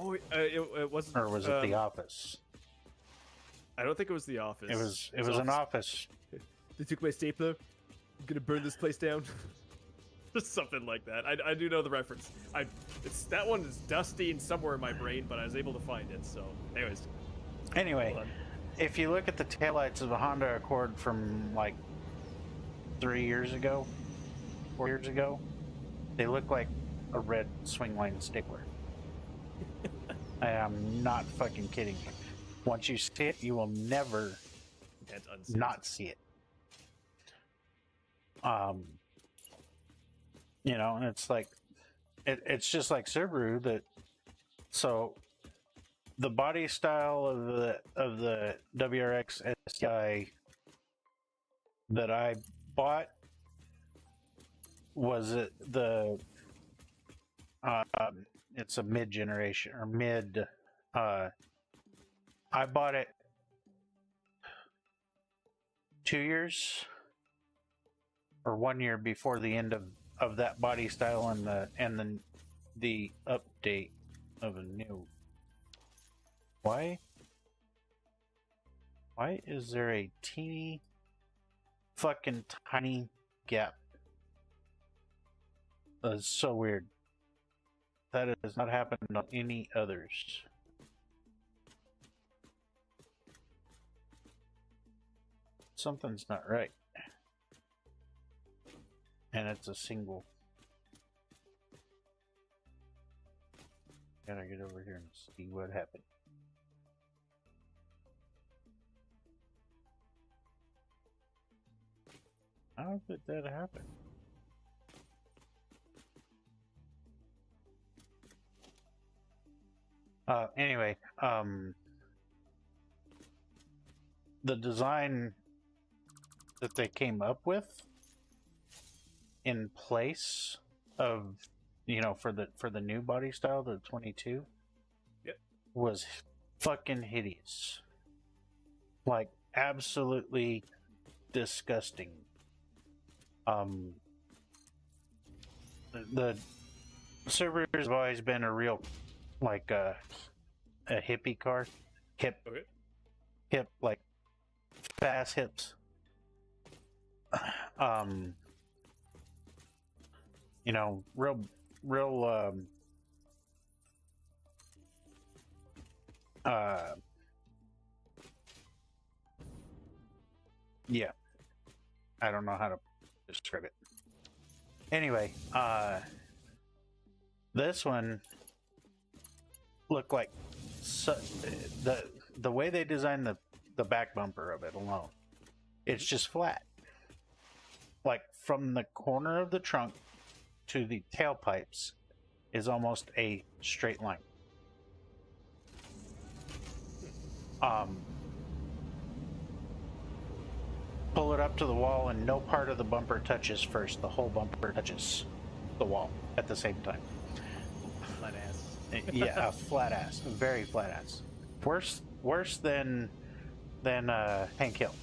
Oh, it wasn't. Or was it The Office? I don't think it was The Office. It was an Office. They took my stapler. I'm gonna burn this place down. Something like that. I do know the reference. That one is dusty and somewhere in my brain, but I was able to find it. So, anyways. Anyway, if you look at the taillights of a Honda Accord from like 3 years ago, 4 years ago, they look like a red swing line stapler. I am not fucking kidding you. Once you see it, you will never not see it. You know, and it's like, it's just like Subaru that, so the body style of the WRX STI that I bought was it's a mid-generation or mid, I bought it 2 years or 1 year before the end of that body style and the update of a new. Why is there a teeny fucking tiny gap? That's so weird. That has not happened on any others. Something's not right. And it's a single. Gotta get over here and see what happened. How did that happen? Anyway, the design that they came up with in place of, you know, for the new body style, the 22, yep, was fucking hideous. Like, absolutely disgusting. The Subaru has always been a real, like, a hippie car. Hip, like, fast hips. You know, real, yeah, I don't know how to describe it. Anyway, this one looked like the way they designed the back bumper of it alone, it's just flat. Like, from the corner of the trunk to the tailpipes is almost a straight line. Pull it up to the wall and no part of the bumper touches first. The whole bumper touches the wall at the same time. Flat ass. Yeah, a flat ass. A very flat ass. Worse than Hank Hill.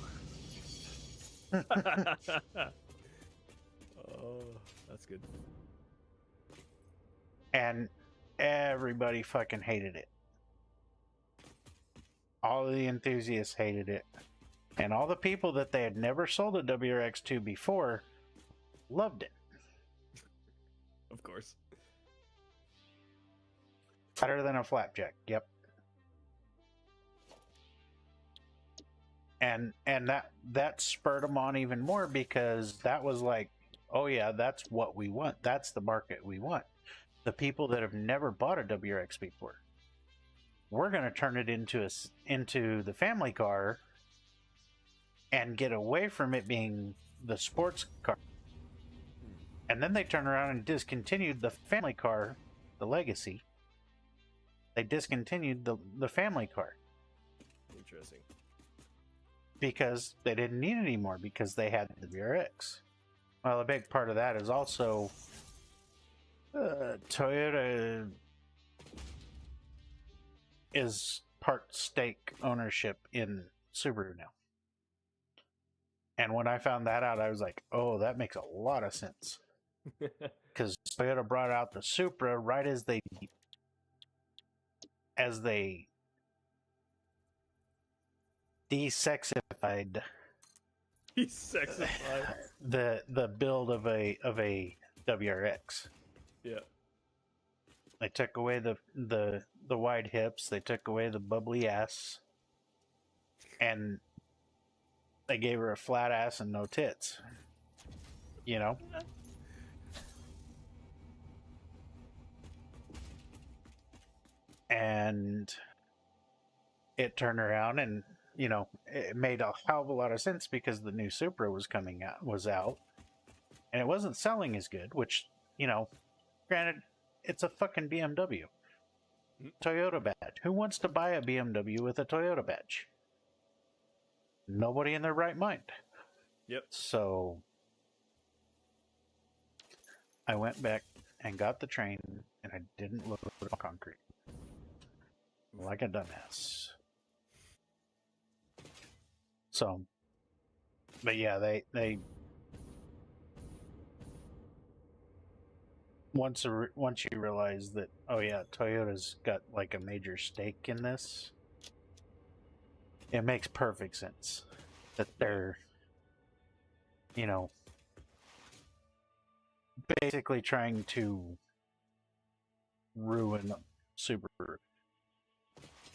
Oh, that's good. And everybody fucking hated it. All the enthusiasts hated it. And all the people that they had never sold a WRX to before loved it. Of course. Better than a flapjack, yep. And that spurred them on even more, because that was like, oh yeah, that's what we want. That's the market we want. The people that have never bought a WRX before. We're going to turn it into the family car and get away from it being the sports car. And then they turn around and discontinued the family car, the Legacy. They discontinued the family car. Interesting. Because they didn't need it anymore, because they had the WRX. Well, a big part of that is also Toyota is part stake ownership in Subaru now. And when I found that out, I was like, oh, that makes a lot of sense. Because Toyota brought out the Supra right as they as they desexified He's sexified. the build of a WRX. Yeah. They took away the wide hips, they took away the bubbly ass, and they gave her a flat ass and no tits. You know? And it turned around and, you know, it made a hell of a lot of sense because the new Supra was out, and it wasn't selling as good, which, you know, granted, it's a fucking BMW. Toyota badge. Who wants to buy a BMW with a Toyota badge? Nobody in their right mind. Yep. So I went back and got the train, and I didn't load it on concrete. Like a dumbass. So, but yeah, they once you realize that, oh yeah, Toyota's got like a major stake in this, it makes perfect sense that they're, you know, basically trying to ruin Subaru,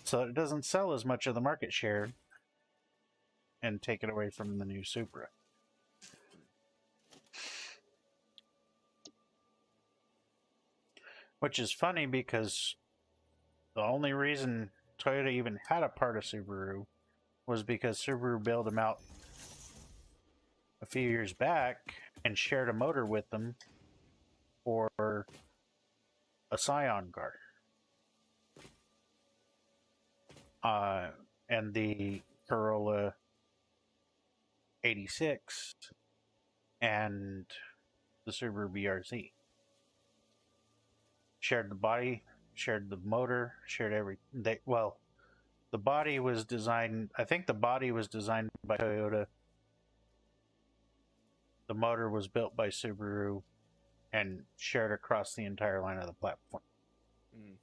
so it doesn't sell as much of the market share and take it away from the new Supra. Which is funny because the only reason Toyota even had a part of Subaru was because Subaru bailed them out a few years back and shared a motor with them for a Scion car. And the Corolla 86 and the Subaru BRZ. Shared the body, shared the motor, shared everything. Well, the body was designed, I think the body was designed by Toyota. The motor was built by Subaru and shared across the entire line of the platform. Mm.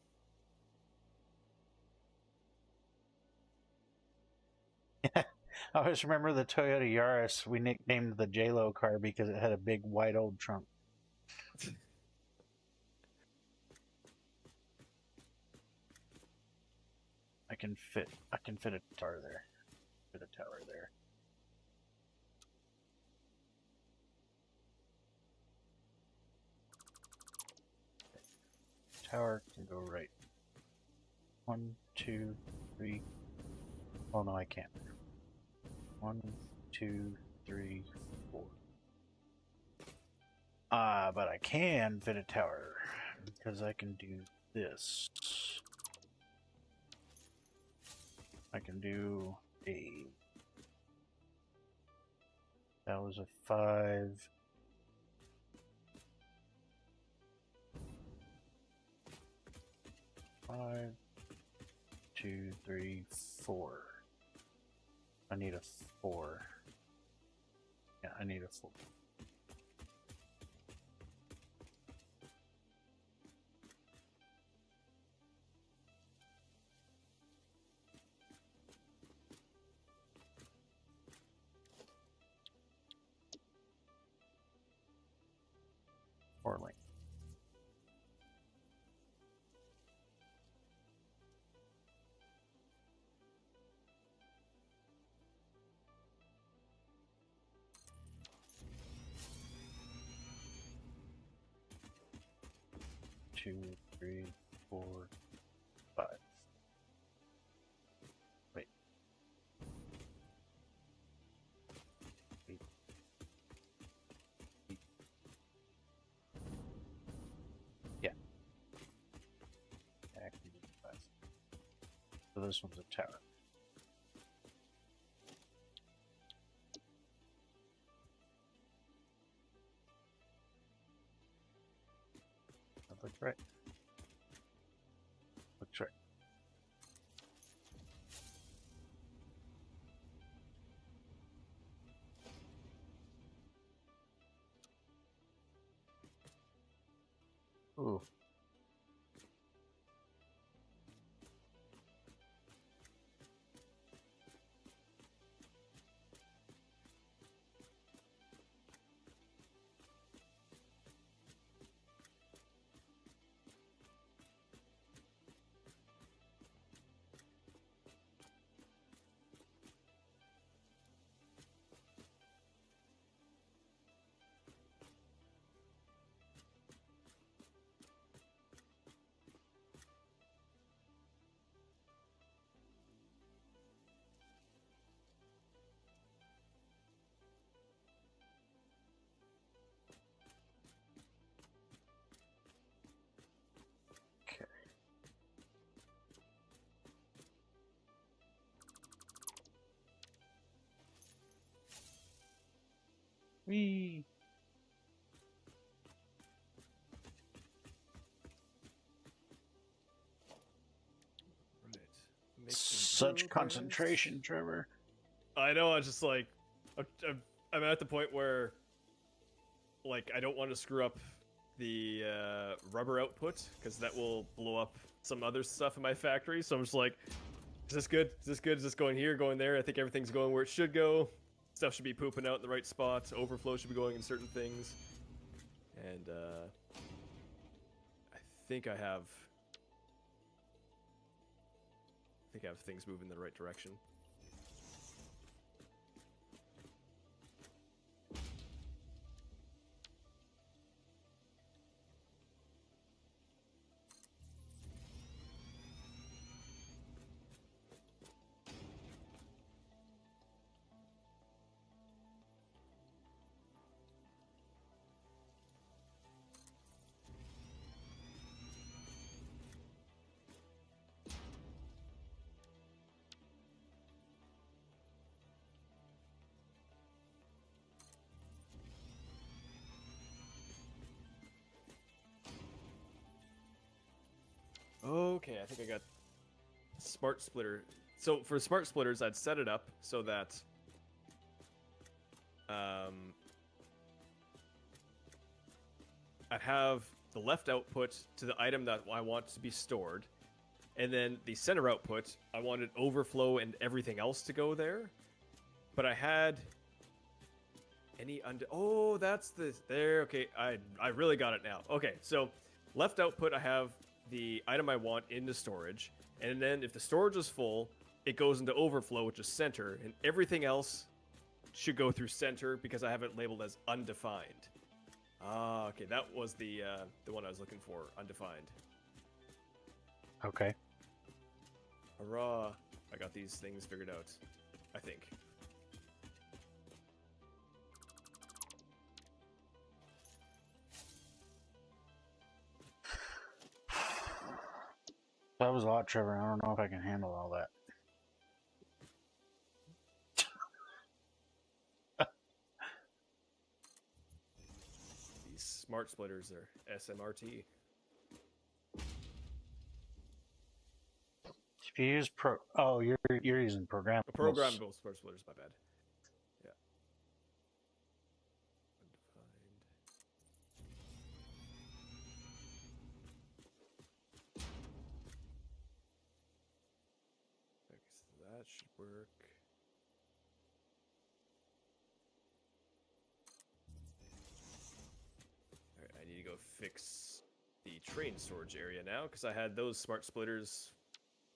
I always remember the Toyota Yaris, we nicknamed the J-Lo car because it had a big white old trunk. I can fit a tower there. Fit a tower there. Tower can go right. 1, 2, 3. Oh no, I can't. 1, 2, 3, 4. But I can fit a tower because I can do this. I can do a. That was a 5. Five, 2, 3, 4. I need a 4. Yeah, I need a 4. Four lane. Two, 3, 4, 5. Wait. 8. Yeah. Actually, 5. So this one's a tower. That looks right. Looks right. Ooh. Whee! Right. Making Such progress. concentration, Trevor. I know. I just like, I'm at the point where, like, I don't want to screw up the rubber output because that will blow up some other stuff in my factory. So I'm just like, is this good? Is this good? Is this going here, going there? I think everything's going where it should go. Stuff should be pooping out in the right spots. Overflow should be going in certain things. And I think I have things moving in the right direction. Okay, I think I got smart splitter. So for smart splitters, I'd set it up so that I'd have the left output to the item that I want to be stored, and then the center output, I wanted overflow and everything else to go there. But I had any oh, that's the there. Okay, I really got it now. Okay, so left output, I have the item I want into storage, and then if the storage is full, it goes into overflow, which is center, and everything else should go through center because I have it labeled as undefined. Ah, okay, that was the one I was looking for, undefined. Okay. Hurrah! I got these things figured out, I think. That was a lot, Trevor. I don't know if I can handle all that. These smart splitters are SMRT. If you use you're using programmable. Programmable smart splitters, my bad. Yeah. Undefined. Okay, so that should work. Alright, I need to go fix the train storage area now because I had those smart splitters,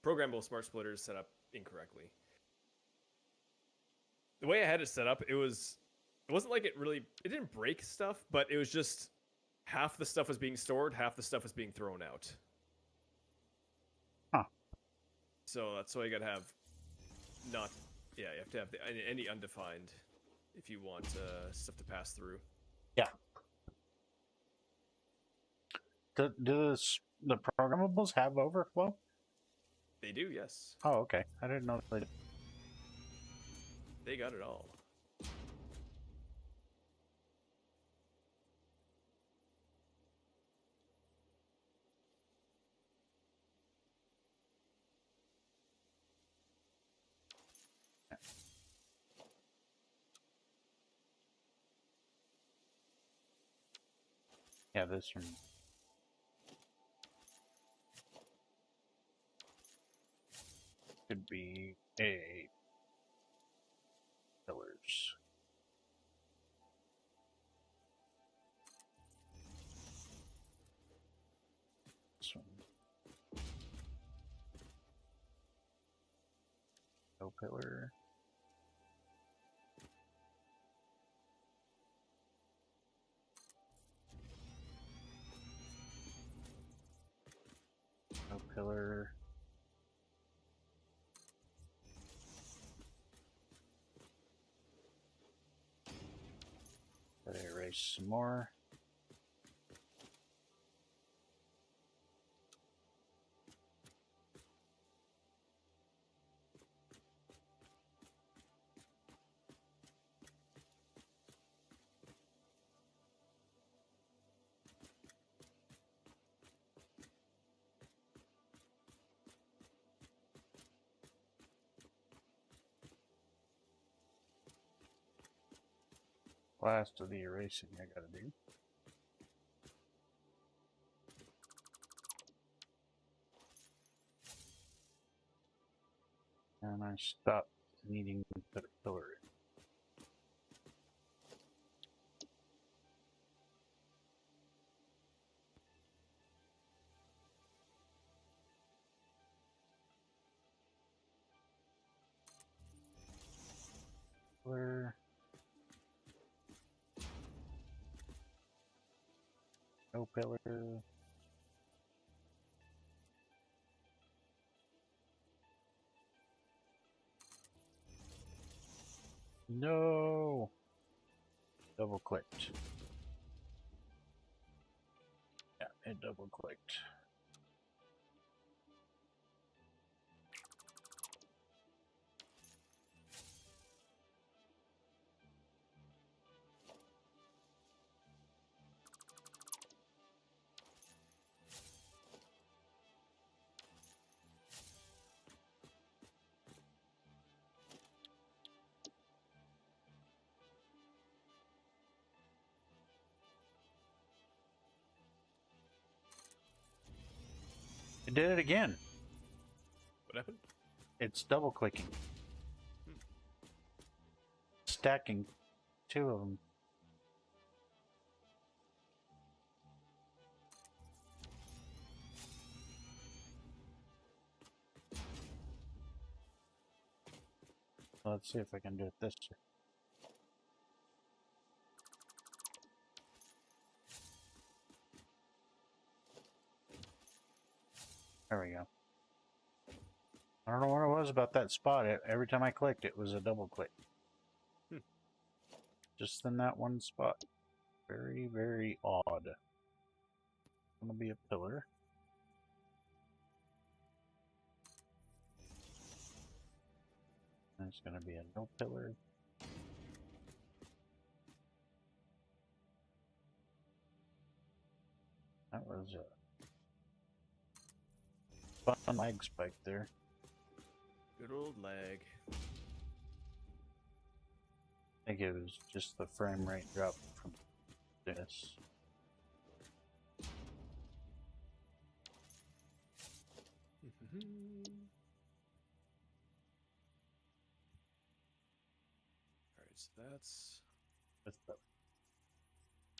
programmable smart splitters, set up incorrectly. The way I had it set up, it wasn't like it didn't break stuff, but it was just half the stuff was being stored, half the stuff was being thrown out. Huh. So that's why you gotta have you have to have any undefined if you want stuff to pass through. Yeah. Do the programmables have overflow? They do, yes. Oh, okay. I didn't know they did. They got it all. Yeah, this one. Could be a pillars. This one. No pillar. No pillar. Gotta erase some more. last of the erasing I gotta do. And I stopped needing to put a pillar in. Pillar. No pillar. No. Double clicked. Yeah, it double clicked. It did it again. What happened? It's double clicking. Stacking two of them. Let's see if I can do it this way. There we go. I don't know what it was about that spot. Every time I clicked, it was a double click. Just in that one spot. Very, very odd. Gonna be a pillar. There's gonna be a no pillar. That was a fun lag spike there. Good old lag. I think it was just the frame rate drop from this. Alright, so that's With pillar.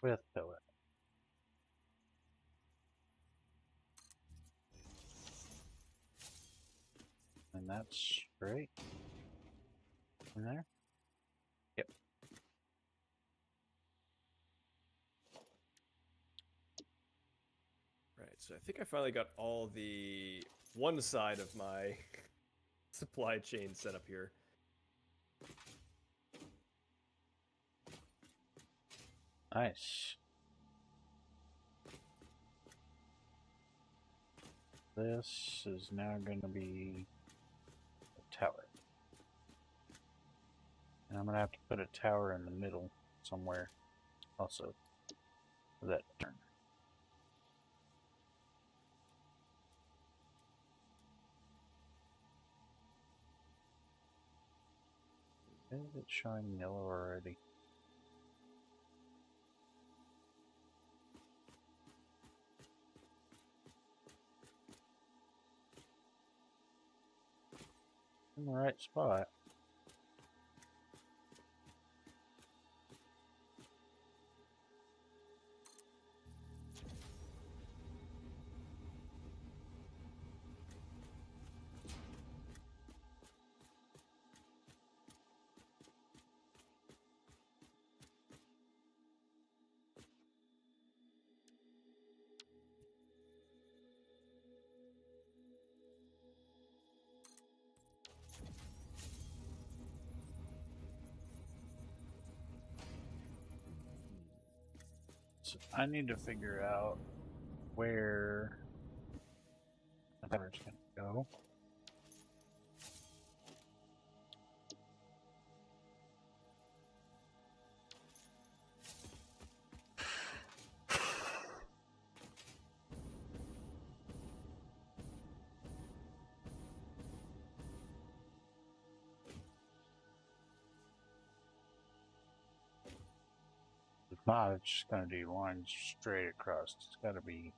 With pillar. And that's right in there. Yep. right. So I think I finally got all the one side of my supply chain set up here. Nice. This is now going to be a tower. And I'm going to have to put a tower in the middle somewhere also for that turn. Is it showing yellow already? In the right spot. So I need to figure out where the tower's going to go. Nah, it's just gonna do lines straight across. It's gotta be.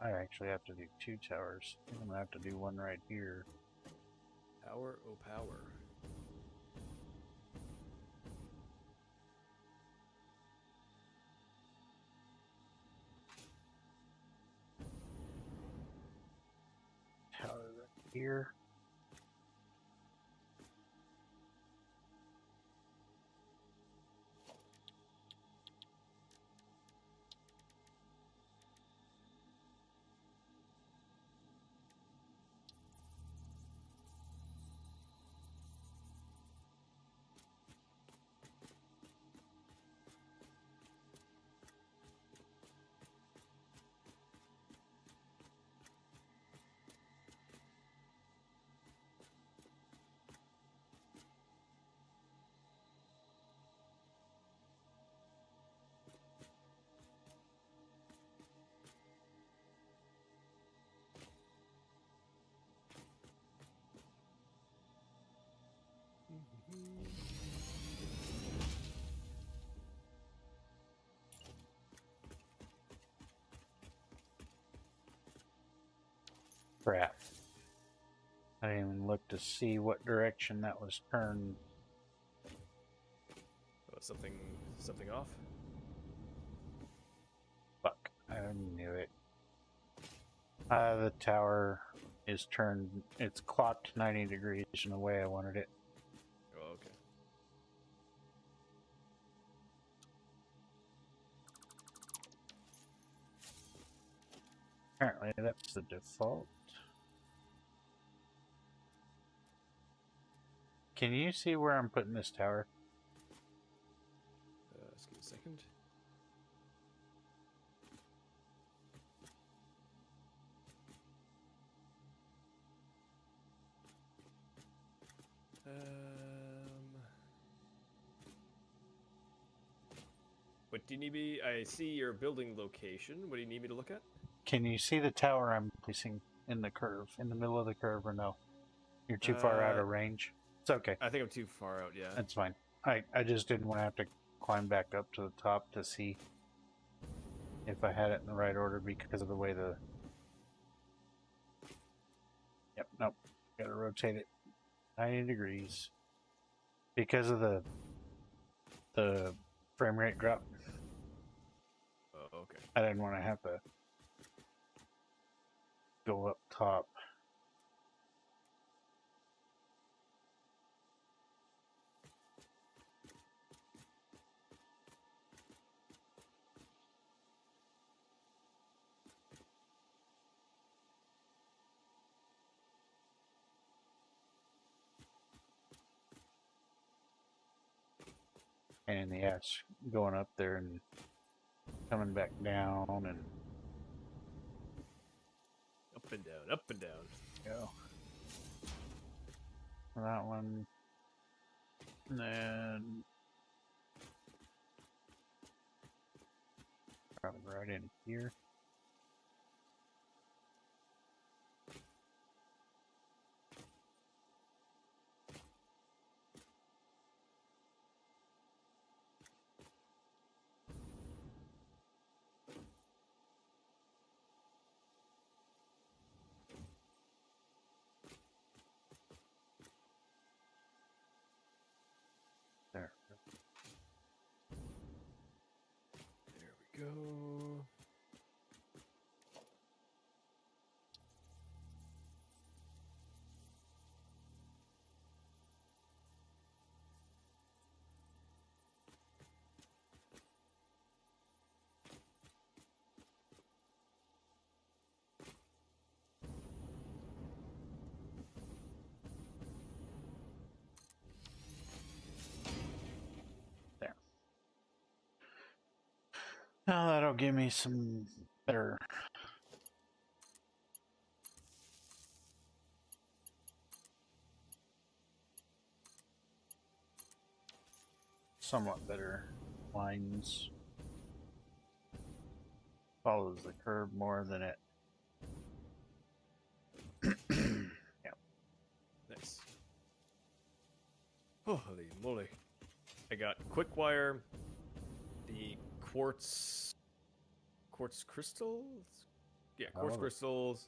I actually have to do 2 towers. I'm gonna have to do one right here. Power, oh power. Tower right here. Crap. I didn't even look to see what direction that was turned. Oh, something off? Fuck. I knew it. The tower is turned. It's clocked 90 degrees in the way I wanted it. Oh, okay. Apparently that's the default. Can you see where I'm putting this tower? Just give me a second. What do you need me? I see your building location. What do you need me to look at? Can you see the tower I'm placing in the curve, in the middle of the curve, or no? You're too far out of range. It's okay. I think I'm too far out, yeah. That's fine. I just didn't want to have to climb back up to the top to see if I had it in the right order because of the way the... Yep, nope. Gotta rotate it 90 degrees. Because of the frame rate drop. Oh, okay. I didn't want to have to go up top. And the ass going up there and coming back down and Up and down, up and down. go. That one. And then probably right in here. There. There we go. There. Now that'll give me some better somewhat better lines. Follows the curve more than it. Yep. Nice. Holy moly! I got quick wire, the quartz crystals. Yeah, quartz Oh. crystals,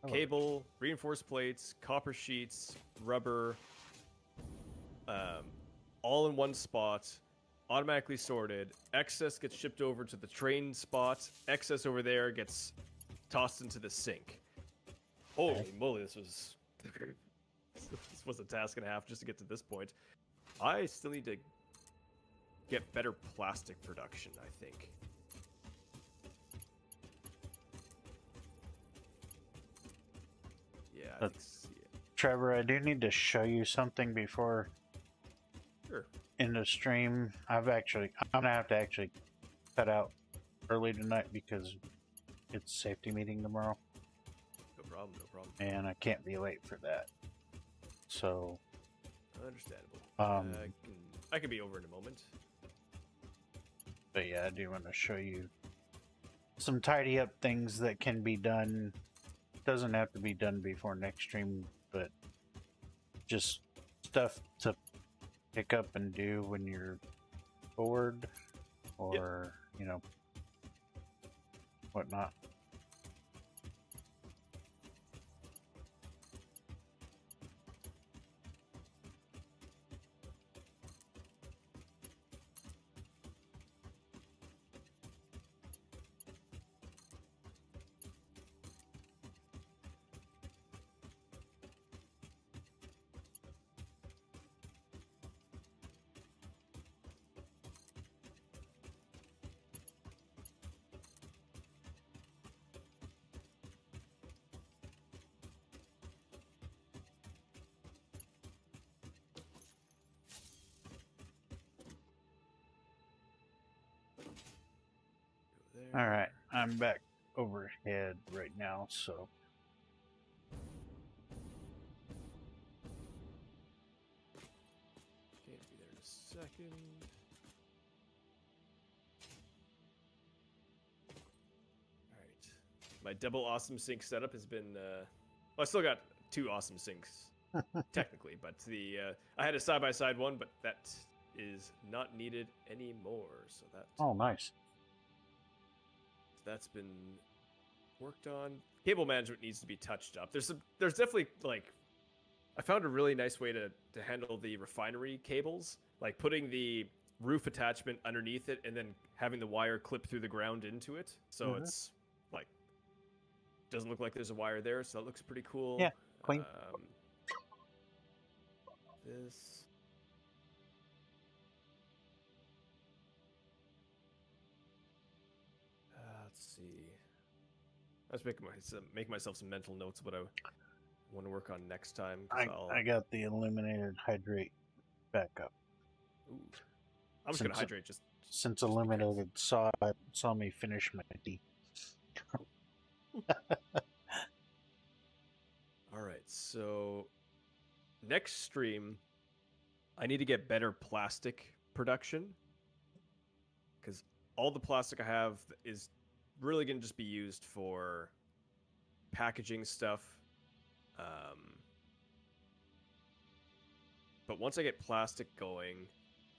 Oh. cable, reinforced plates, copper sheets, rubber, all in one spot, automatically sorted. Excess gets shipped over to the train spot. Excess over there gets tossed into the sink. Holy moly, this was a task and a half just to get to this point. I still need to get better plastic production, I think. Yeah, I think Trevor, I do need to show you something before sure. in the stream. I'm gonna have to actually cut out early tonight because it's safety meeting tomorrow. No problem, no problem. And I can't be late for that. So understandable. I can be over in a moment. But yeah, I do want to show you some tidy up things that can be done. Doesn't have to be done before next stream, but just stuff to pick up and do when you're bored or, you know, whatnot. All right, I'm back overhead right now, so Okay, I'll be there in a second. All right, my double awesome sink setup has been. Well, I still got 2 awesome sinks technically, but I had a side-by-side one, but that is not needed anymore. So that. Oh, nice. That's been worked on. Cable management needs to be touched up. There's definitely like I found a really nice way to handle the refinery cables, like putting the roof attachment underneath it and then having the wire clip through the ground into it. So it's like doesn't look like there's a wire there, so that looks pretty cool. Yeah, clean. This let's see. I was making myself some mental notes of what I want to work on next time. I got the illuminated hydrate backup. Ooh. I'm just gonna hydrate just since illuminated saw me finish my tea. All right, so next stream, I need to get better plastic production because all the plastic I have is really going to just be used for packaging stuff. But once I get plastic going,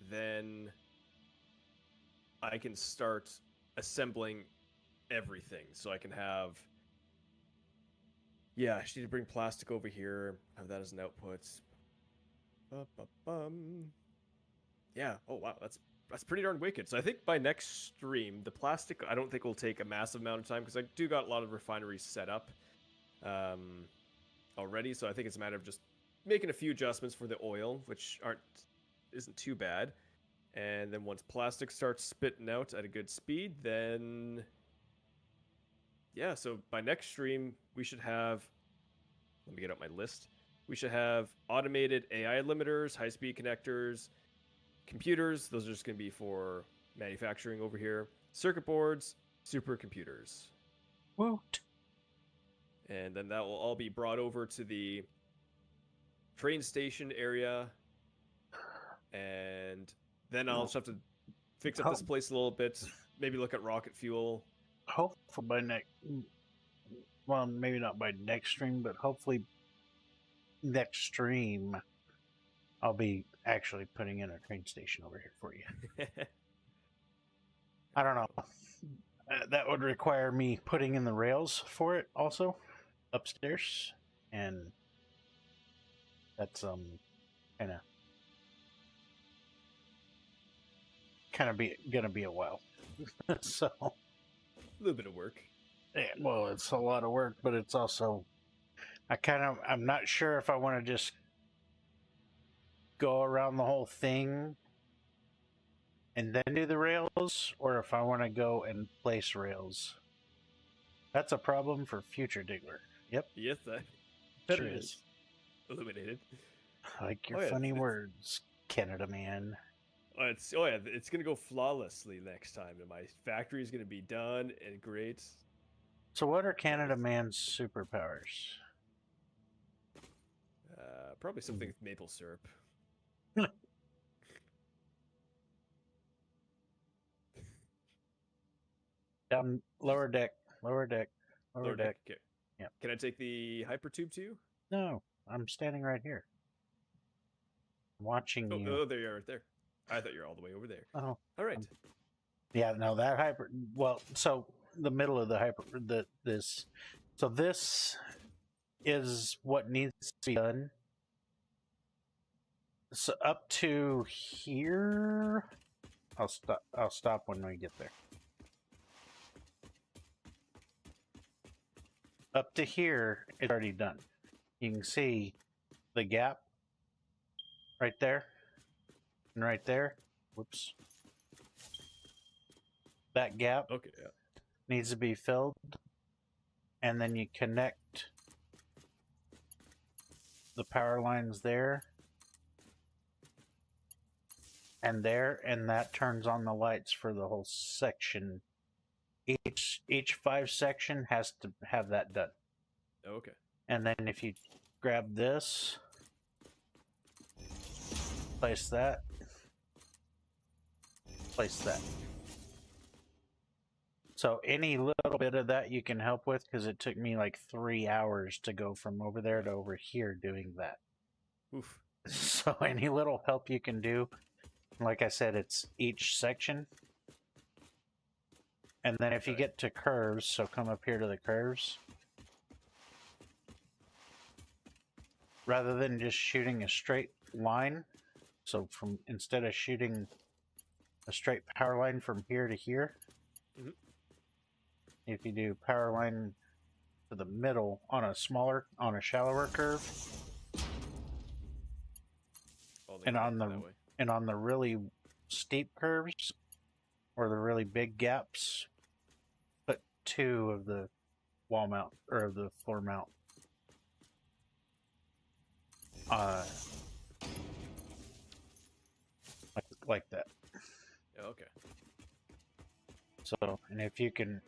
then I can start assembling everything. So I can have... Yeah, I just need to bring plastic over here, have that as an output. Yeah, oh wow, that's pretty darn wicked. So I think by next stream, the plastic, I don't think will take a massive amount of time because I do got a lot of refineries set up already. So I think it's a matter of just making a few adjustments for the oil, which isn't too bad. And then once plastic starts spitting out at a good speed, then yeah, so by next stream, we should have, let me get out my list. We should have automated AI limiters, high-speed connectors, computers. Those are just going to be for manufacturing over here. Circuit boards, supercomputers. Woot. And then that will all be brought over to the train station area. And then I'll just have to fix up this place a little bit. Maybe look at rocket fuel. Hopefully by well, maybe not by next stream, but hopefully next stream I'll be actually putting in a train station over here for you. I don't know. That would require me putting in the rails for it also upstairs, and that's kind of gonna be a while. So A little bit of work. yeah, well, it's a lot of work, but it's also I'm not sure if I want to just go around the whole thing and then do the rails, or if I want to go and place rails. That's a problem for future Diggler. Yep. Yes, that Sure it is. Illuminated. I like your Oh, yeah, funny it's- words, Canada man. It's gonna go flawlessly next time, and my factory is gonna be done and great. So, what are Canada man's superpowers? Probably something with maple syrup. Down lower deck, lower deck, lower deck. Okay. Yeah. Can I take the hypertube to you? No, I'm standing right here, watching you. Oh, there you are, right there. I thought you were all the way over there. Oh, All right. yeah, no, that hyper. Well, so the middle of the hyper, so this is what needs to be done. So up to here, I'll stop. I'll stop when we get there. Up to here, it's already done. You can see the gap right there and right there. Whoops. That gap Okay. Yeah. needs to be filled, and then you connect the power lines there and there, and that turns on the lights for the whole section. Each 5 section has to have that done. Okay. And then if you grab this, place that, place that. So any little bit of that you can help with, because it took me like 3 hours to go from over there to over here doing that. Oof. So any little help you can do, like I said, it's each section. And then if you get to curves, so come up here to the curves. Rather than just shooting a straight line, so instead of shooting a straight power line from here to here, if you do power line to the middle on a shallower curve, and on the really steep curves or the really big gaps, put 2 of the wall mount or the floor mount. Like that. Okay. So, and if you can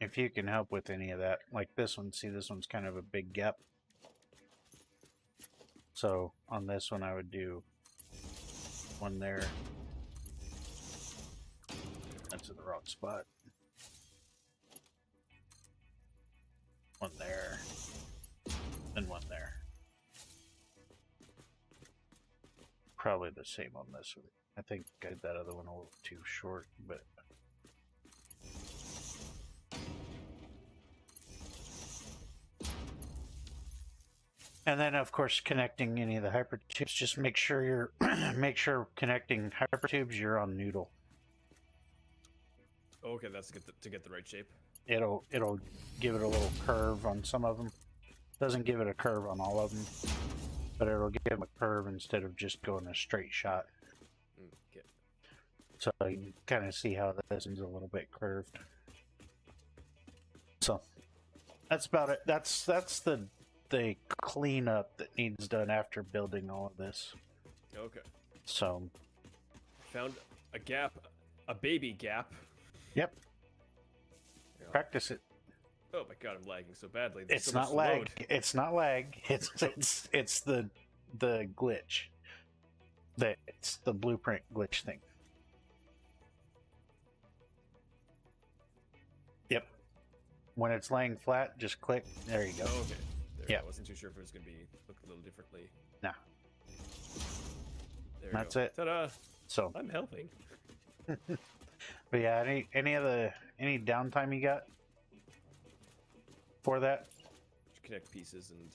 if you can help with any of that, like this one, see this one's kind of a big gap. So on this one I would do one there. That's in the wrong spot. One there. And one there. Probably the same on this one. I think I got that other one a little too short, but and then of course connecting any of the hypertubes, just make sure you're connecting hypertubes you're on noodle. Okay, that's to get the right shape. It'll give it a little curve on some of them. Doesn't give it a curve on all of them, but it'll give them a curve instead of just going a straight shot. Okay. So you can kind of see how this is a little bit curved. So that's about it. That's the cleanup that needs done after building all of this. Okay. So Found a gap, a baby gap. yep, Yeah. practice it. Oh my god, I'm lagging so badly. There's It's so much not to lag. load. It's not lag. It's the glitch. It's the blueprint glitch thing. Yep. When it's laying flat, just click. There you go. Oh, okay. There, Yeah. I wasn't too sure if it was going to be look a little differently. Nah. There we That's go. it. Ta-da! So, I'm helping. but yeah, any downtime you got for that Connect pieces and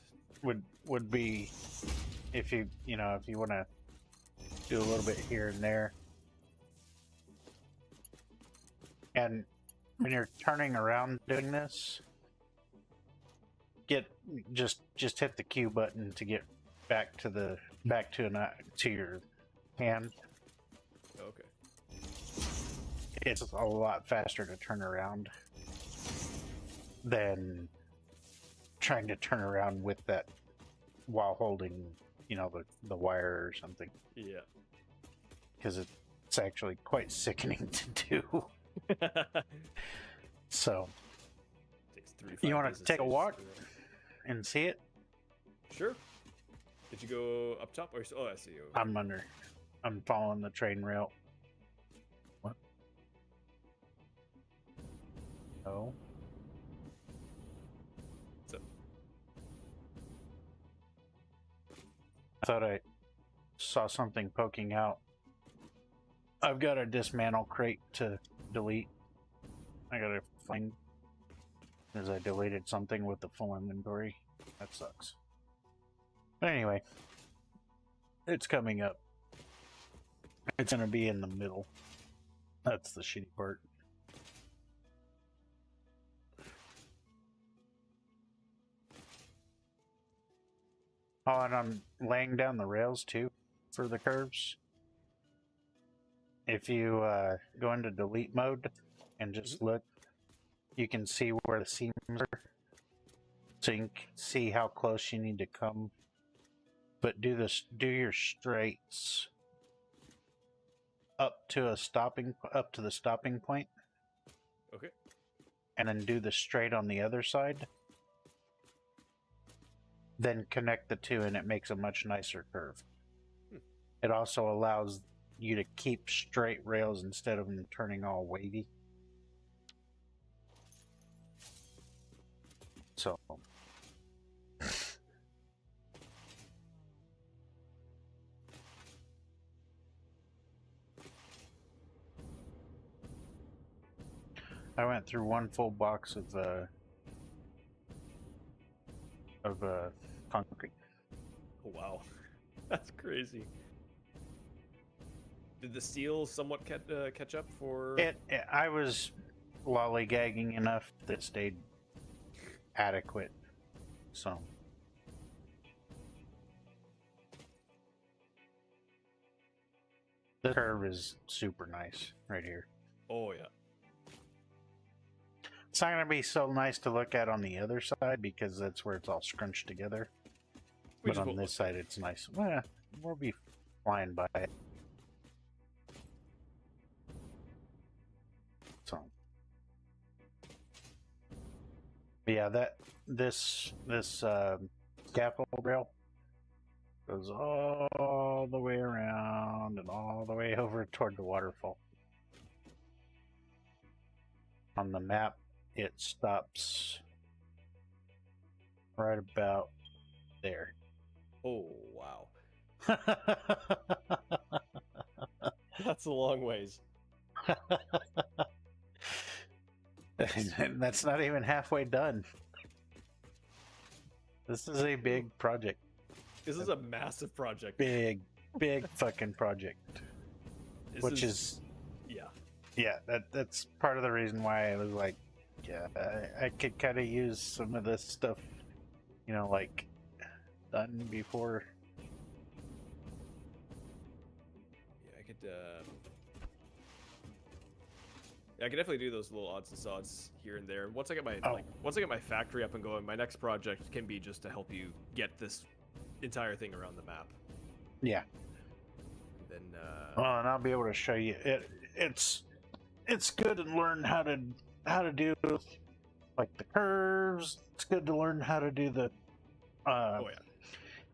would be if you want to do a little bit here and there. And when you're turning around doing this, just hit the Q button to get back to your hand. okay. It's a lot faster to turn around than trying to turn around with that while holding, the wire or something. Yeah. Because it's actually quite sickening to do. So, Takes 3 to 5 you want days to take a stage walk to do and see it? that. Sure. Did you go up top or? Oh, I see you. I'm following the train rail. What? No. What's up? I thought I saw something poking out. I've got a dismantle crate to delete. I gotta find, because I deleted something with the full inventory. That sucks. But anyway, it's coming up. It's gonna be in the middle. That's the shitty part. Oh, and I'm laying down the rails too for the curves. If you go into delete mode and just look, you can see where the seams are. So you can see how close you need to come. But do your straights up to the stopping point. Okay. And then do the straight on the other side. Then connect the two and it makes a much nicer curve. It also allows you to keep straight rails instead of them turning all wavy. So I went through one full box of concrete. Oh, wow. That's crazy. Did the steel somewhat catch up for? I was lollygagging enough that it stayed adequate. So the curve is super nice right here. Oh yeah. It's not going to be so nice to look at on the other side because that's where it's all scrunched together. But on this side, it's nice. Well, we'll be flying by it. So, but yeah, this scaffold rail goes all the way around and all the way over toward the waterfall. On the map, it stops right about there. Oh wow. That's a long ways. And that's not even halfway done. This is a big project. This is a massive project. Big fucking project. Yeah, that's part of the reason why I was like, yeah, I could kind of use some of this stuff, like done before. Yeah, I could definitely do those little odds and sods here and there. Once I get my factory up and going, my next project can be just to help you get this entire thing around the map. Yeah. And then and I'll be able to show you it. It's good to learn how to do like the curves. It's good to learn how to do the how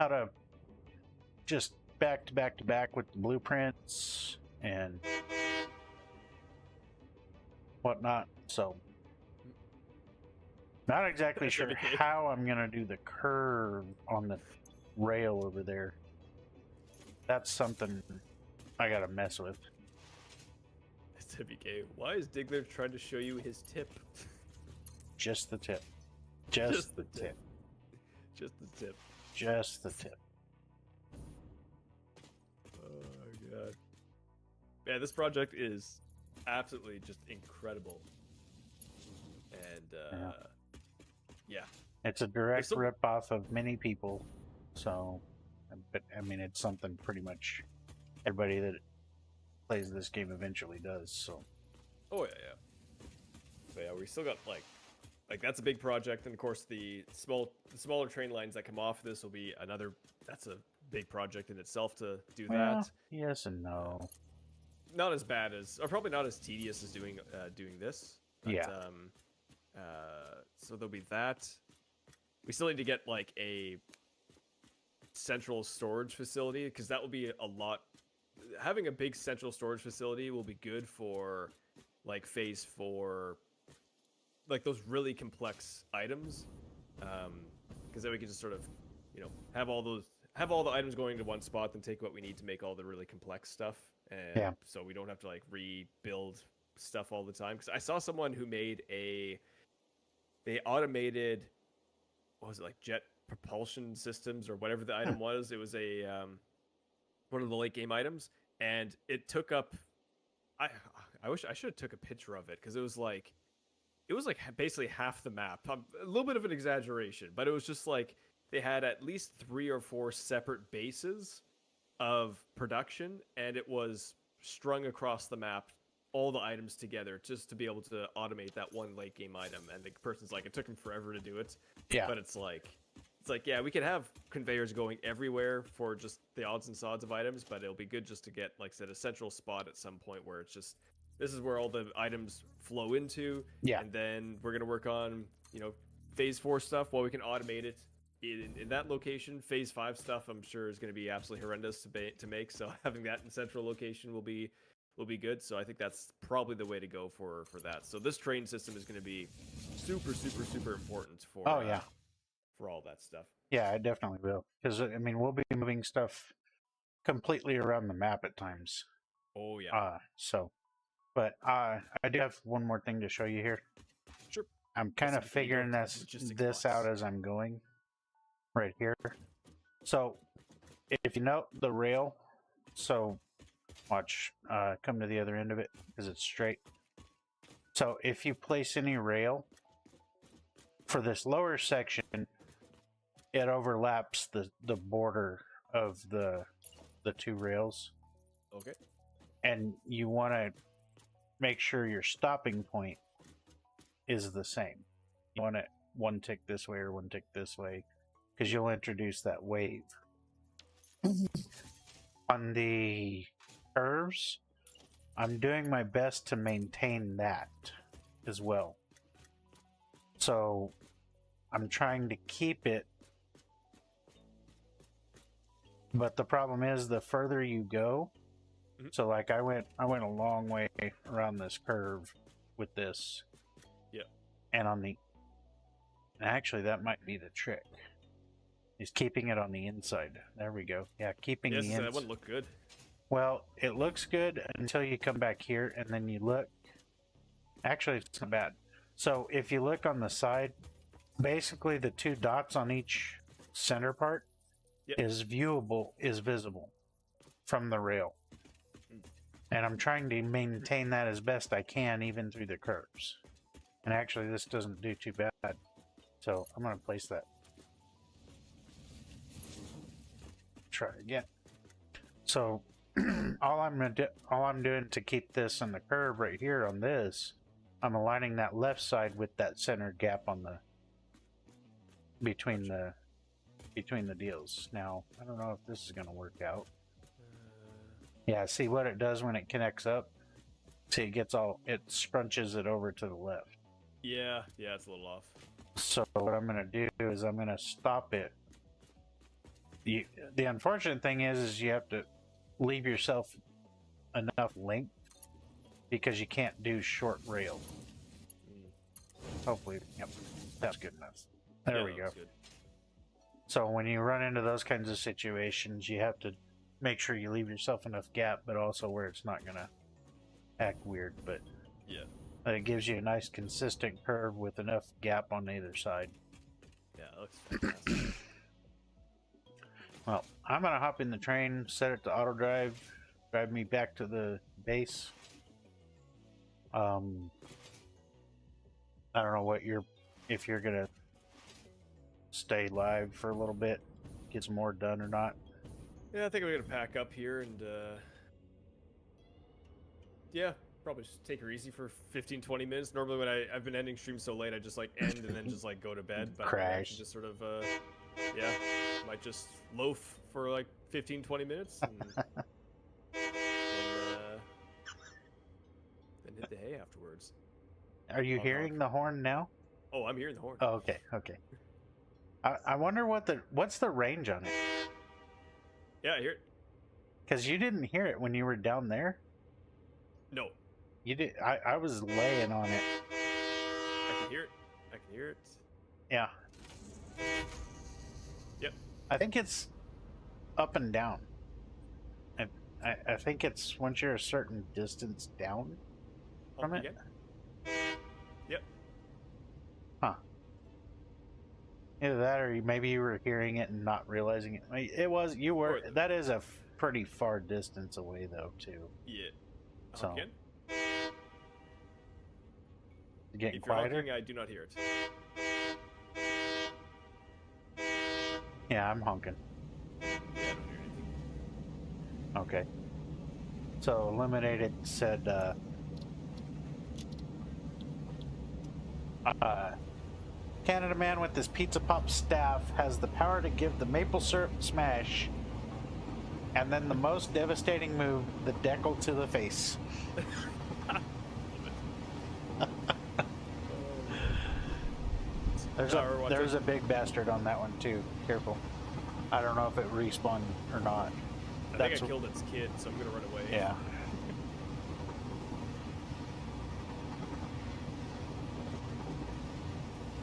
to just back to back with the blueprints and whatnot. So not exactly sure how I'm gonna do the curve on the rail over there. That's something I gotta mess with. WK, why is Diggler trying to show you his tip? Just the tip. Just the tip. Just the tip. Just the tip. Oh my god. Yeah, this project is absolutely just incredible. And yeah. It's a direct rip-off of many people. So, but I mean, it's something pretty much everybody that plays this game eventually does. So. Oh yeah. But yeah, we still got like that's a big project, and of course the smaller train lines that come off this will be another. That's a big project in itself to do that. Yes and no. Not as bad as, or probably not as tedious as doing this. But, yeah. So there'll be that. We still need to get like a central storage facility, because that will be a lot. Having a big central storage facility will be good for like phase 4, like those really complex items, because then we can just sort of, have all the items going to one spot, then take what we need to make all the really complex stuff, and so we don't have to like rebuild stuff all the time. Because I saw someone who made they automated, what was it, like jet propulsion systems or whatever the item was. It was a one of the late game items, and it took up. I wish I should have took a picture of it, because it was like basically half the map. A little bit of an exaggeration, but it was just like they had at least 3 or 4 separate bases of production, and it was strung across the map, all the items together, just to be able to automate that one late game item. And the person's like, it took them forever to do it. Yeah. But it's like, yeah, we could have conveyors going everywhere for just the odds and sods of items, but it'll be good just to get, like I said, a central spot at some point where it's just, this is where all the items flow into. Yeah. And then we're going to work on, phase 4 stuff while we can automate it in that location. Phase 5 stuff, I'm sure, is going to be absolutely horrendous to make. So having that in central location will be good. So I think that's probably the way to go for that. So this train system is going to be super, super, super important for for all that stuff. Yeah, I definitely will. Because, I mean, we'll be moving stuff completely around the map at times. Oh, yeah. But I do have one more thing to show you here. Sure. I'm kind of figuring this out as I'm going right here. So, if you note the rail, so watch, come to the other end of it, because it's straight. So, if you place any rail for this lower section, it overlaps the border of the 2 rails. Okay. And you want to make sure your stopping point is the same. You want it one tick this way or one tick this way, because you'll introduce that wave. On the curves, I'm doing my best to maintain that as well. So I'm trying to keep it, but the problem is the further you go, so like I went a long way around this curve with this. Yeah. And actually that might be the trick, is keeping it on the inside. There we go. Yeah, keeping the inside. That wouldn't look good. Well, it looks good until you come back here and then you look. Actually, it's not bad. So if you look on the side, basically the 2 dots on each center part is visible from the rail. And I'm trying to maintain that as best I can, even through the curves. And actually, this doesn't do too bad. So I'm going to place that. Try again. So all I'm doing to keep this on the curve right here on this, I'm aligning that left side with that center gap on the between the deals. Now, I don't know if this is going to work out. Yeah, see what it does when it connects up? See, it scrunches it over to the left. Yeah, it's a little off. So what I'm going to do is I'm going to stop it. The unfortunate thing is you have to leave yourself enough length, because you can't do short rail. Hopefully, yep, that's good enough. There we go. Good. So when you run into those kinds of situations, you have to make sure you leave yourself enough gap, but also where it's not gonna act weird. But Yeah. it gives you a nice consistent curve with enough gap on either side. Yeah, it looks fantastic. Well, I'm gonna hop in the train, set it to auto drive, drive me back to the base. I don't know what if you're gonna stay live for a little bit, get some more done or not. Yeah, I think we're gonna pack up here and yeah, probably just take her easy for 15-20 minutes. Normally when I've been ending streams so late, I just like end and then just like go to bed. But I can just sort of yeah, might just loaf for like 15-20 minutes and then hit the hay afterwards. Are you hearing the horn now? Oh, I'm hearing the horn. Oh, okay, okay. I wonder what's the range on it? Yeah, I hear it. Because you didn't hear it when you were down there. No. You did. I was laying on it. I can hear it. I can hear it. Yeah. Yep. I think it's up and down. I think it's once you're a certain distance down from it. Again? Yep. Huh. Either that, or maybe you were hearing it and not realizing it. I mean, it was you were. That is a pretty far distance away, though, too. Yeah. So. Again? Getting if you're quieter. honking, I do not hear it. Yeah, I'm honking. Yeah, I don't hear anything. Okay. So Eliminated said, Canada man with his pizza pop staff has the power to give the maple syrup smash, and then the most devastating move, the deckle to the face. There's a big bastard on that one too. Careful. I don't know if it respawned or not. I think I killed its kid, so I'm gonna run away. Yeah.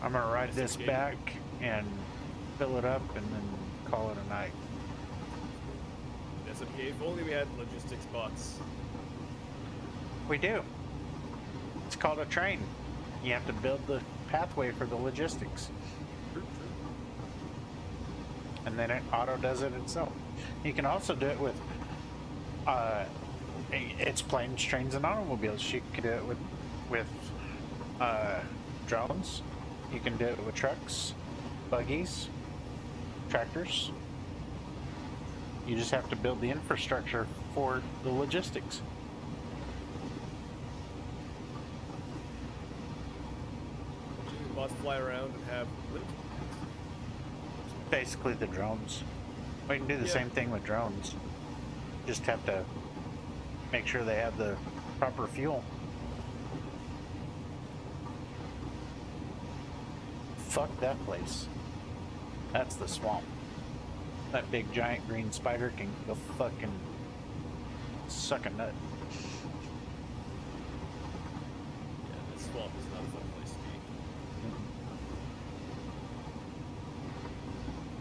I'm gonna ride this back and fill it up and then call it a night. SMK, if only we had logistics bots. We do. It's called a train. You have to build the pathway for the logistics. True. And then it auto does it itself. You can also do it with it's planes, trains, and automobiles. You can do it with drones. You can do it with trucks, buggies, tractors. You just have to build the infrastructure for the logistics. Bots fly around and have Basically the drones. We can do the same thing with drones. Just have to make sure they have the proper fuel. Fuck that place. That's the swamp. That big giant green spider can go fucking suck a nut. Yeah, this swamp is not a fun place to be.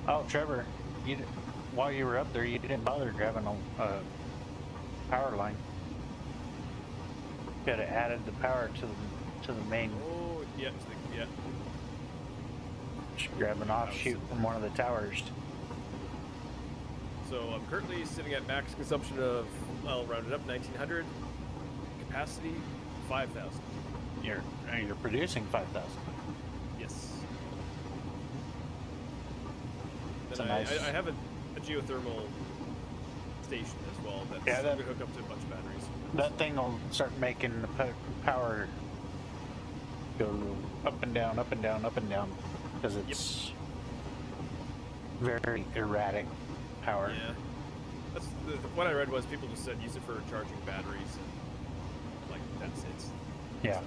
Oh, Trevor, while you were up there, you didn't bother grabbing a power line. Could have added the power to the main. Oh, yeah, yeah. Just grab an offshoot from one of the towers. So I'm currently sitting at max consumption of, I'll round it up, 1900. Capacity, 5,000. You're producing 5,000. Yes. That's Then a nice... I have a geothermal station as well that's going to hook up to a bunch of batteries. That thing will start making the power go up and down, up and down, up and down, because it's very erratic power. Yeah. That's what I read was people just said use it for charging batteries and like that's it. Yeah. So,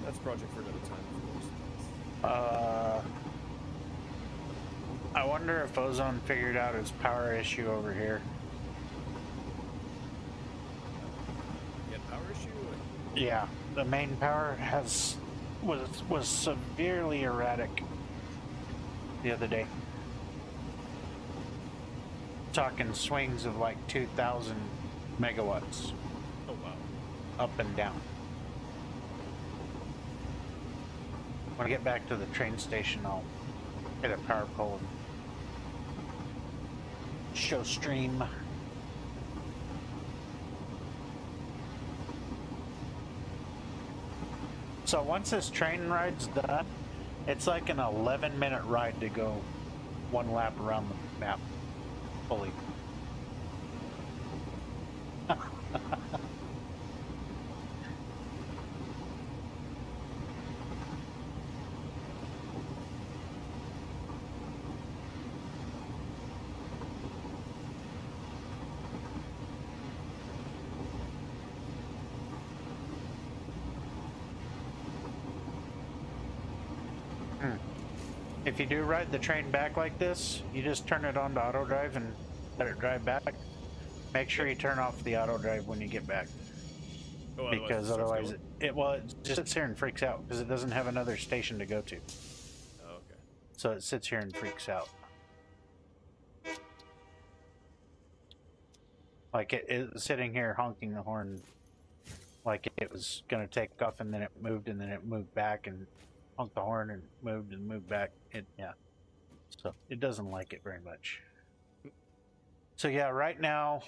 that's a project for another time, of course. I wonder if Ozone figured out his power issue over here. You had a power issue? Yeah, the main power was severely erratic the other day. Talking swings of like 2,000 megawatts Oh wow. up and down. When I get back to the train station, I'll hit a power pole and show stream. So once this train ride's done, it's like an 11-minute ride to go one lap around the map fully. If you do ride the train back like this, you just turn it on to auto drive and let it drive back. Make sure you turn off the auto drive when you get back. Oh, Because otherwise it just sits here and freaks out because it doesn't have another station to go to. Oh, okay. So it sits here and freaks out. Like it is sitting here honking the horn like it was going to take off, and then it moved back and honked the horn and moved back. Yeah. So it doesn't like it very much. So yeah, right now,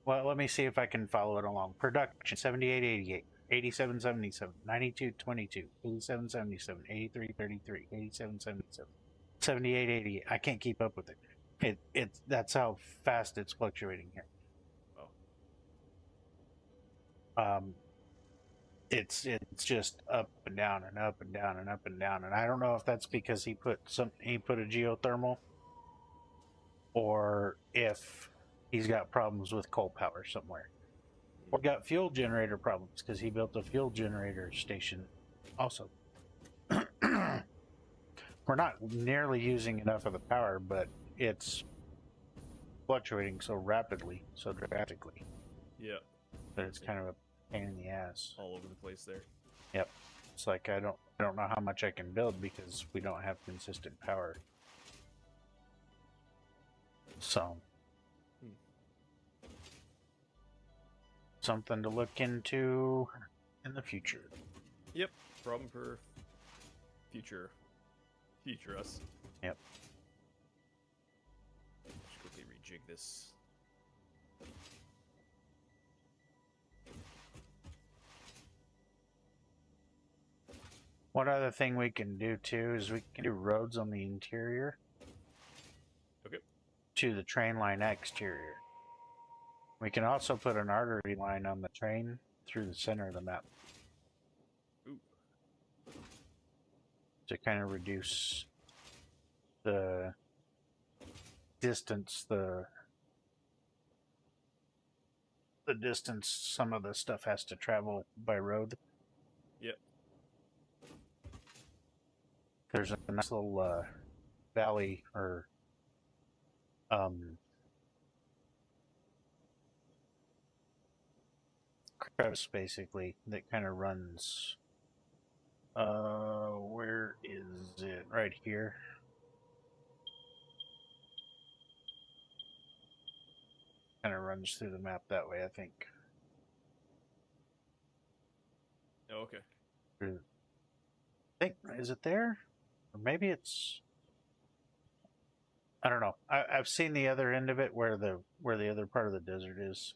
well, let me see if I can follow it along. Production 7888, 8777, 9222, 8777, 8333, 8777, 7888. I can't keep up with it. That's how fast it's fluctuating here. Oh. It's just up and down and up and down and up and down, and I don't know if that's because he put a geothermal, or if he's got problems with coal power somewhere, or got fuel generator problems because he built a fuel generator station also. We're not nearly using enough of the power, but it's fluctuating so rapidly, so drastically. Yeah. That it's kind of a pain in the ass. All over the place there. Yep. It's like I don't know how much I can build because we don't have consistent power. So something to look into in the future. Yep. Problem for future us. Yep. Just quickly rejig this. One other thing we can do too is we can do roads on the interior. Okay. To the train line exterior. We can also put an artery line on the train through the center of the map. Ooh. To kind of reduce the distance, the distance some of the stuff has to travel by road. Yep. There's a nice little valley or crevice basically that kind of runs. Where is it? Right here. Kind of runs through the map that way, I think. Oh, okay. I think, is it there? Or maybe it's, I don't know. I've seen the other end of it where the other part of the desert is.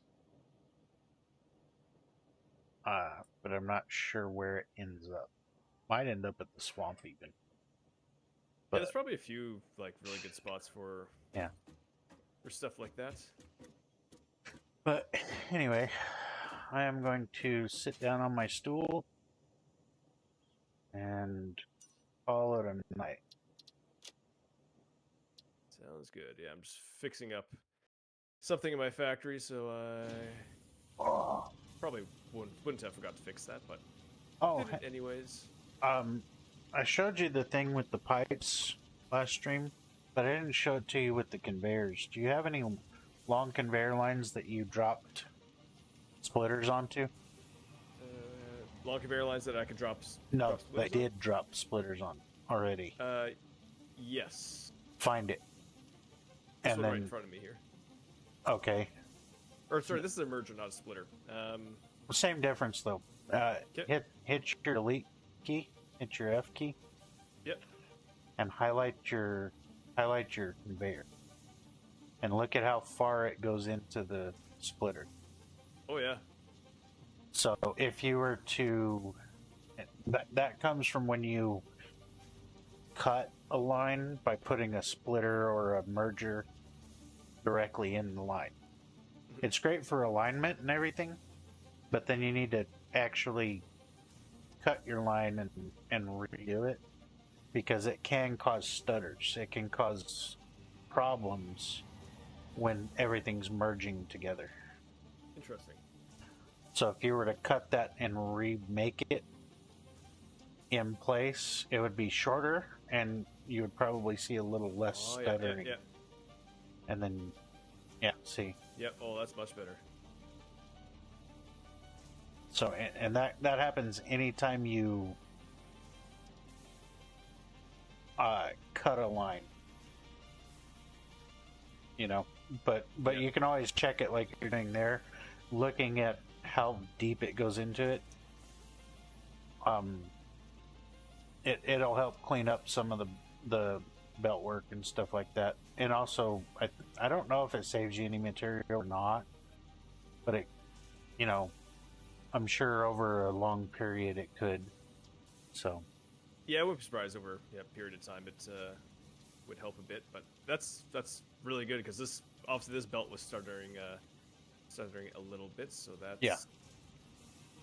But I'm not sure where it ends up. Might end up at the swamp even. But, yeah, there's probably a few like really good spots for stuff like that. But anyway, I am going to sit down on my stool and call it a night. Sounds good. Yeah, I'm just fixing up something in my factory, so I probably wouldn't have forgot to fix that, but did it anyways. I showed you the thing with the pipes last stream, but I didn't show it to you with the conveyors. Do you have any long conveyor lines that you dropped splitters onto? Long conveyor lines that I could drop. No, I did drop splitters on already. Yes. Find it. This And one right in then, front of me here. okay. Or sorry, this is a merger, not a splitter. Same difference though. Hit your delete key, hit your F key, Yep. and highlight your conveyor. And look at how far it goes into the splitter. Oh yeah. So if you were to, that comes from when you cut a line by putting a splitter or a merger directly in the line. It's great for alignment and everything, but then you need to actually cut your line and redo it, because it can cause stutters. It can cause problems when everything's merging together. Interesting. So if you were to cut that and remake it in place, it would be shorter and you would probably see a little less stuttering. Yeah. And then, yeah, see. Yep. Oh, that's much better. So, and that happens anytime you cut a line. You know, but Yeah. you can always check it like you're doing there, looking at how deep it goes into it. It'll help clean up some of the belt work and stuff like that. And also, I don't know if it saves you any material or not, but it, you know, I'm sure over a long period it could. So Yeah, I would be surprised over a period of time it would help a bit, but that's really good because this obviously this belt was stuttering a little bit, so that's yeah.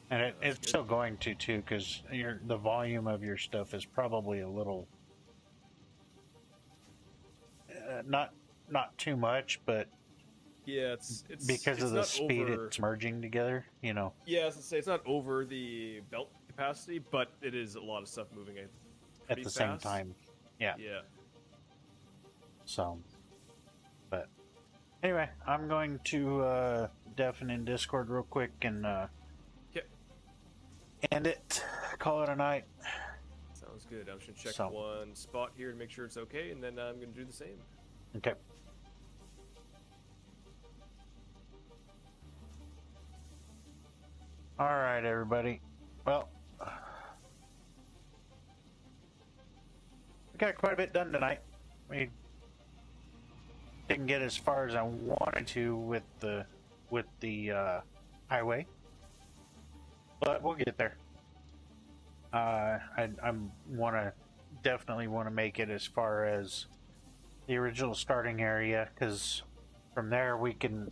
And it's good. still going to too, because the volume of your stuff is probably a little not too much, but Yeah, it's because of the not speed over, it's merging together, you know. Yeah, I was gonna say it's not over the belt capacity, but it is a lot of stuff moving At the same time. Yeah. Yeah. So, but anyway, I'm going to deafen in Discord real quick and end it. Call it a night. Sounds good. I'm just gonna check So. one spot here to make sure it's okay, and then I'm gonna do the same. Okay. All right, everybody. Well, we got quite a bit done tonight. We didn't get as far as I wanted to with the highway, but we'll get there. I definitely want to make it as far as the original starting area, because from there we can,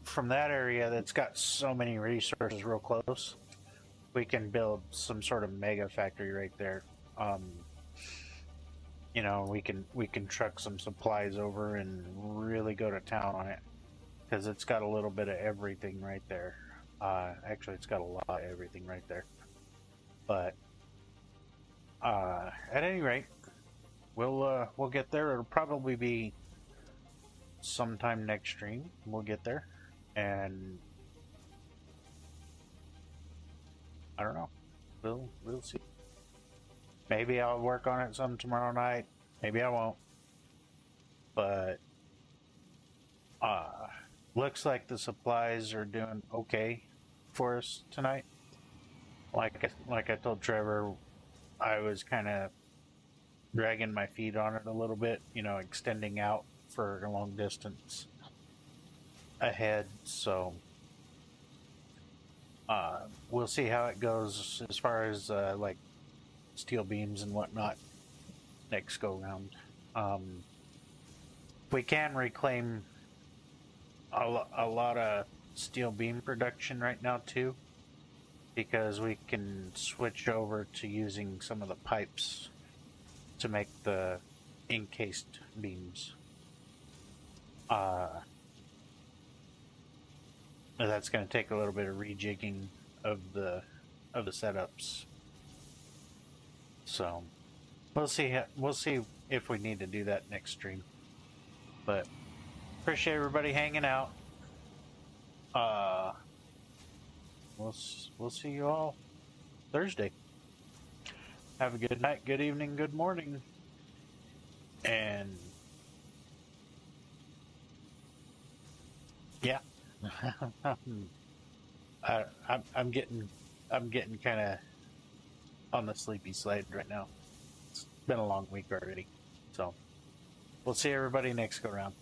from that area that's got so many resources real close, we can build some sort of mega factory right there. You know, we can truck some supplies over and really go to town on it, because it's got a little bit of everything right there. Actually, it's got a lot of everything right there. But at any rate, we'll get there. It'll probably be sometime next stream. We'll get there, and I don't know. We'll see. Maybe I'll work on it some tomorrow night. Maybe I won't. But looks like the supplies are doing okay for us tonight. Like I told Trevor, I was kind of dragging my feet on it a little bit, you know, extending out for a long distance ahead. So we'll see how it goes as far as like steel beams and whatnot next go round. We can reclaim a lot of steel beam production right now too, because we can switch over to using some of the pipes to make the encased beams. That's going to take a little bit of rejigging of the setups. So we'll see if we need to do that next stream. But appreciate everybody hanging out. We'll see you all Thursday. Have a good night, good evening, good morning, and I'm getting kind of on the sleepy side right now. It's been a long week already, so we'll see everybody next go round.